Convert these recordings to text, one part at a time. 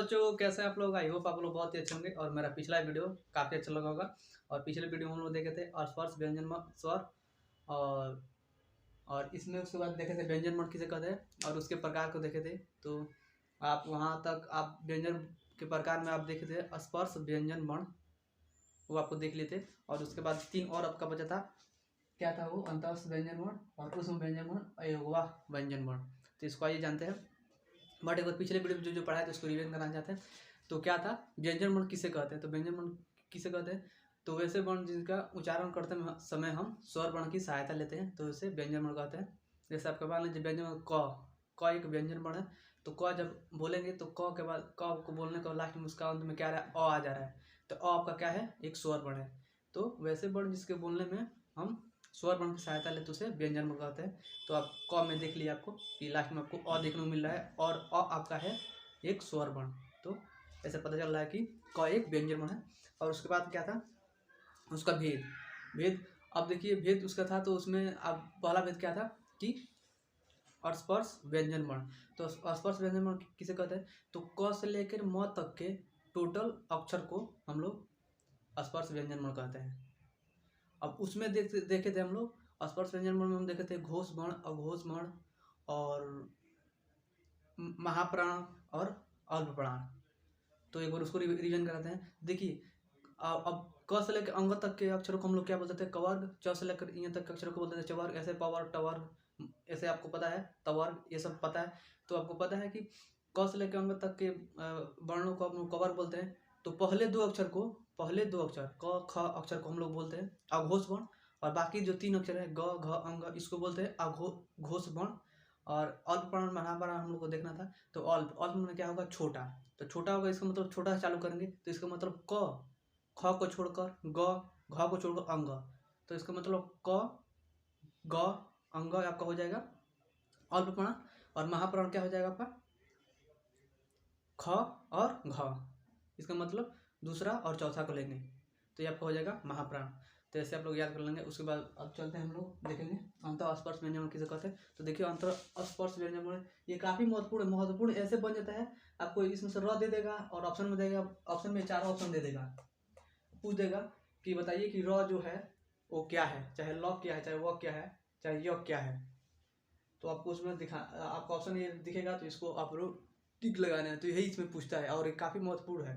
बच्चों, कैसे हैं आप लोग? आई होप आप लोग बहुत ही अच्छे होंगे और मेरा पिछला वीडियो काफ़ी अच्छा लगा होगा। और पिछले वीडियो में हम लोग देखे थे स्पर्श व्यंजन स्वर और इसमें उसके बाद देखे थे व्यंजन वर्ण किसे कहते हैं और उसके प्रकार को देखे थे। तो आप वहाँ तक आप व्यंजन के प्रकार में आप देखे थे स्पर्श व्यंजन वर्ण, वो आपको देख लिए थे। और उसके बाद 3 और आपका बचा था, क्या था वो? अंतःस्थ व्यंजन वर्ण और उसम व्यंजन वर्ण, अयोगवाह व्यंजन वर्ण। तो इसको आइए जानते हैं। बट एक बार पिछले वीडियो में जो पढ़ा है तो उसको रिवीजन करना चाहते हैं। तो क्या था, व्यंजन वर्ण किसे कहते हैं? तो व्यंजन वर्ण किसे कहते हैं? तो वैसे वर्ण जिनका उच्चारण करते समय हम स्वर वर्ण की सहायता लेते हैं तो उसे व्यंजन वर्ण कहते हैं। जैसे आपका मान लीजिए व्यंजन वर्ण क एक व्यंजन वर्ण है। तो क जब बोलेंगे तो क के बाद क को बोलने के लास्ट में उसका अंत में क्या आ रहा है? अ आ जा रहा है। तो अ आपका क्या है? एक स्वर वर्ण है। तो वैसे वर्ण जिसके बोलने में हम स्वर वर्ण की सहायता लेते उसे व्यंजन वर्ण कहते हैं। तो आप क में देख लिया आपको कि लास्ट में आपको अ देखने को मिल रहा है और अ आपका है एक स्वर वर्ण। तो ऐसे पता चल रहा है कि क एक व्यंजन वर्ण है। और उसके बाद क्या था? उसका भेद। भेद अब देखिए, भेद उसका था तो उसमें अब पहला भेद क्या था कि स्पर्श व्यंजन वर्ण। तो स्पर्श व्यंजन वर्ण किसे कहते हैं? तो क से लेकर म तक के टोटल अक्षर को हम लोग स्पर्श व्यंजन वर्ण कहते हैं। अब उसमें देखे थे हम लोग स्पर्श व्यंजन वर्ण में हम देखे थे घोष वर्ण, अघोष वर्ण और महाप्राण और अल्प प्राण। तो एक बार उसको रिवीजन कराते हैं। देखिए अब क से लेकर अंग तक के अक्षरों को हम लोग क्या बोलते थे? कवर्ग। च से लेकर इ तक के अक्षरों को बोलते थे चवर्ग। ऐसे पवर्ग, टवर्ग, ऐसे आपको पता है, तवर्ग, ये सब पता है। तो आपको पता है कि क से लेकर अंग तक के वर्णों को हम लोग कवर्ग बोलते हैं। तो पहले दो अक्षर क ख अक्षर को हम लोग बोलते हैं अघोष वर्ण। और बाकी जो 3 अक्षर है ग घ अंग, इसको बोलते हैं घोष वर्ण। और अल्प प्राण महाप्राण हम लोग को देखना था। तो अल्प में क्या होगा? छोटा। तो छोटा होगा, इसका मतलब छोटा से चालू करेंगे तो इसका मतलब क ख को छोड़कर ग, घ को छोड़कर अंग। तो इसका मतलब क ग अंग आपका हो जाएगा अल्प प्राण। और महाप्राण क्या हो जाएगा आपका? ख और घ। इसका मतलब दूसरा और चौथा को लेंगे तो ये आपका हो जाएगा महाप्राण। तो ऐसे आप लोग याद कर लेंगे। उसके बाद अब चलते हैं, हम लोग देखेंगे अंतः स्पर्श व्यंजन वर्ण किसे कहते हैं। तो देखिए अंतः स्पर्श व्यंजन वर्ण ये काफ़ी महत्वपूर्ण ऐसे बन जाता है। आपको इसमें से र दे देगा और ऑप्शन में देगा, ऑप्शन में 4 ऑप्शन दे देगा, पूछ देगा कि बताइए कि र जो है वो क्या है, चाहे ल क्या है, चाहे वह क्या है, चाहे य क्या है। तो आपको उसमें आपका ऑप्शन ये दिखेगा तो इसको आप लोग टिक लगाना है। तो यही इसमें पूछता है और ये काफ़ी महत्वपूर्ण है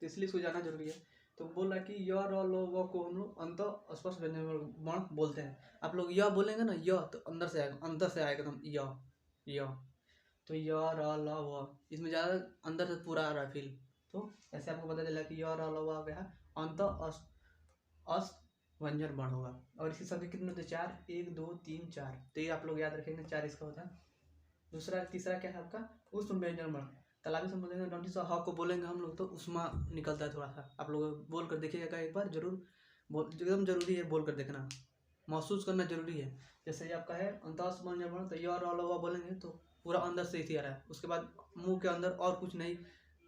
तो इसलिए इसको जानना जरूरी है। तो बोल रहा है कि य र ल व को हम लोग अंतः स्पर्श व्यंजन वर्ण बोलते हैं। आप लोग य बोलेंगे ना, य तो अंदर से आएगा, एकदम य। तो य र ल व इसमें ज़्यादा अंदर से पूरा आ रहा है फील। तो ऐसे आपको पता चला कि य र ल व क्या है? अंतः अस व्यंजन वर्ण होगा। और इसकी संख्या कितने होते हैं? 4, 1 2 3 4। तो ये आप लोग याद रखेंगे, 4 इसका होता है। तीसरा क्या है आपका? उष्म व्यंजन वर्ण। तालाबी संबोधन में डंडी ह को बोलेंगे हम लोग तो उष्मा निकलता है थोड़ा सा। आप लोग बोल कर देखिएगा एक बार जरूर, एकदम जरूरी है बोल कर देखना, महसूस करना जरूरी है। जैसे ये आपका है अंतःस्थ व्यंजन वर्ण, तो य र ल व बोलेंगे तो पूरा अंदर से इसी आ रहा है। उसके बाद मुंह के अंदर और कुछ नहीं,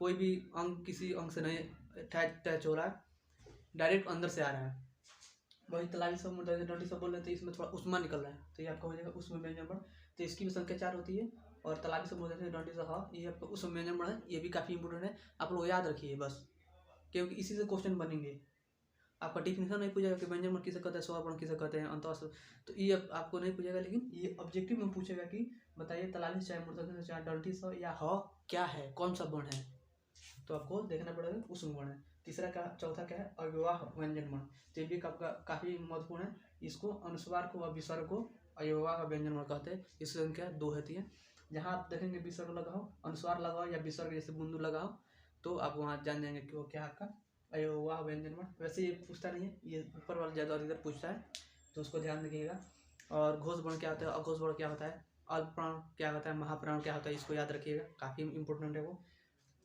कोई भी अंग किसी अंग से नहीं अटैच हो रहा है, डायरेक्ट अंदर से आ रहा है। वही तालाबी समुद्र डंडी सब बोल रहे थे, इसमें थोड़ा उष्मा निकल रहा है तो ये आपका हो जाएगा उष्म व्यंजन वर्ण। तो इसकी भी संख्या 4 होती है। और तालाबी समुद्र डंडी से ह ये आपका उष्म व्यंजन वर्ण है। ये भी काफ़ी इंपोर्टेंट है, आप लोग याद रखिए बस, क्योंकि इसी से क्वेश्चन बनेंगे। आपका डिफिनेशन नहीं पूछेगा कि व्यंजन वर्ण किसे कहते हैं, स्वर वर्ण किसे कहते हैं, अंतःस्थ, तो ये आपको नहीं पूछेगा। लेकिन ये ऑब्जेक्टिव में पूछेगा कि बताइए तालाबी चाहे मूर्धन्य चाहे डंडी स या ह क्या है, कौन सा वर्ण है। तो आपको देखना पड़ेगा उष्म वर्ण है। चौथा क्या है? अव्यवहार व्यंजन वर्ण। तो ये भी काफ़ी महत्वपूर्ण है। इसको अनुस्वार को और विसर्ग को अव्यवहार व्यंजन वर्ण कहते हैं। इसकी संख्या 2 होती है। जहाँ आप देखेंगे विसर्ग लगाओ, अनुस्वार लगाओ या विसर्ग जैसे बिंदु लगाओ तो आप वहाँ जान जाएंगे कि वो क्या आपका अव्यवहार व्यंजन वर्ण। वैसे ये पूछता नहीं है, ये ऊपर वाला ज़्यादा इधर पूछता है तो उसको ध्यान रखिएगा। और घोष वर्ण क्या होता है, अघोष वर्ण क्या होता है, अल्प प्राण क्या होता है, महाप्राण क्या होता है, इसको याद रखिएगा, काफ़ी इंपॉर्टेंट है वो।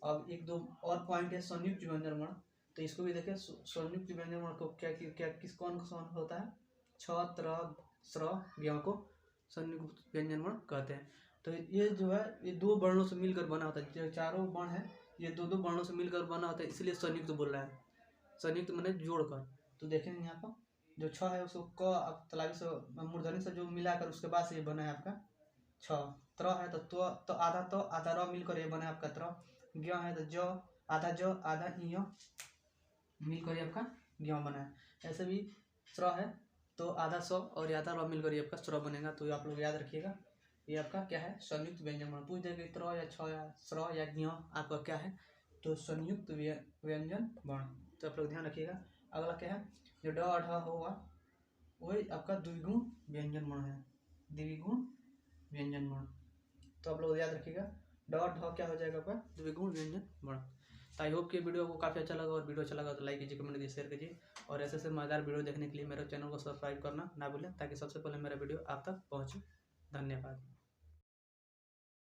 अब 1-2 और पॉइंट है संयुक्त व्यंजन वर्ण। तो इसको भी देखें, संयुक्त व्यंजन वर्ण को कौन होता है? छ, त्र, स्र, ज्ञ को संयुक्त व्यंजन वर्ण कहते हैं। तो ये जो है ये 2 वर्णों से मिलकर बना होता है। जो चारों वर्ण है ये 2-2 वर्णों से मिलकर बना होता है, इसलिए संयुक्त बोल रहा है। संयुक्त मैंने जोड़कर। तो देखेंगे यहाँ पर जो छ है उसको क तालाबी से मूर्धन्य से जो मिलाकर उसके बाद से ये बना है आपका छ। त्र है तो आधा र मिलकर ये बना है आपका त्र। ज्ञ है तो ज आधा इं मिलकर आपका ज्ञ बना है। ऐसे भी स्र है तो आधा स और आधा र मिलकर आपका स्र बनेगा। तो आप लोग याद रखिएगा, ये आपका क्या है, संयुक्त व्यंजन वर्ण। पूछ देगा त्र या छ या स्र या ज्ञ आपका क्या है, तो संयुक्त व्यंजन वर्ण। तो आप लोग ध्यान रखिएगा। अगला क्या है, जो ड ढ होगा वही आपका द्विगुण व्यंजन वर्ण है, द्विगुण व्यंजन वर्ण। तो आप लोग याद रखिएगा, ड ढ क्या हो जाएगा आपका, द्विगुण व्यंजन वर्ण। तो आई होप कि वीडियो को काफ़ी अच्छा लगा, और वीडियो अच्छा लगा तो लाइक कीजिए, कमेंट कीजिए, शेयर कीजिए, और ऐसे मज़ेदार वीडियो देखने के लिए मेरे चैनल को सब्सक्राइब करना ना भूलें, ताकि सबसे पहले मेरा वीडियो आप तक पहुँचे। धन्यवाद।